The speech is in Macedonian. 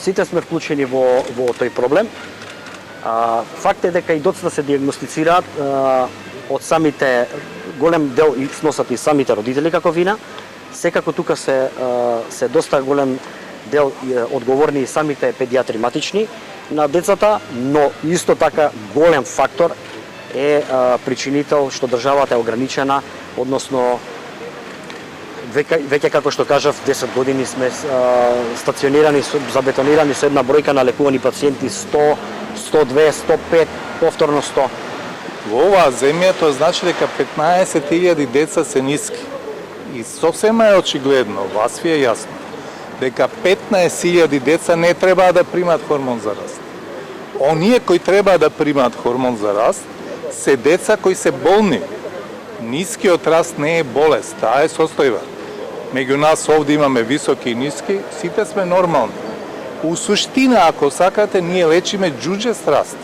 сите сме вклучени во тој проблем. Факт е дека и доцна се диагностицираат од самите, голем дел и сносат и самите родители како вина. Секако тука се доста голем дел одговорни и самите педиатри матични на децата, но исто така голем фактор е причинител што државата е ограничена, односно веќе како што кажав 10 години сме стационирани, забетонирани со една бројка на лекувани пациенти 100, 102, 105, повторно 100. Во оваа земја тоа значи дека 15.000 деца се ниски. И совсем е очигледно, вас ви е јасно, дека 15.000 деца не треба да примат хормон за раст. Оние кои треба да примат хормон за раст се деца кои се болни. Нискиот раст не е болест, таа е состојба. Меѓу нас овде имаме високи и ниски, сите сме нормални. У суштина, ако сакате, ние лечиме џуџест раст.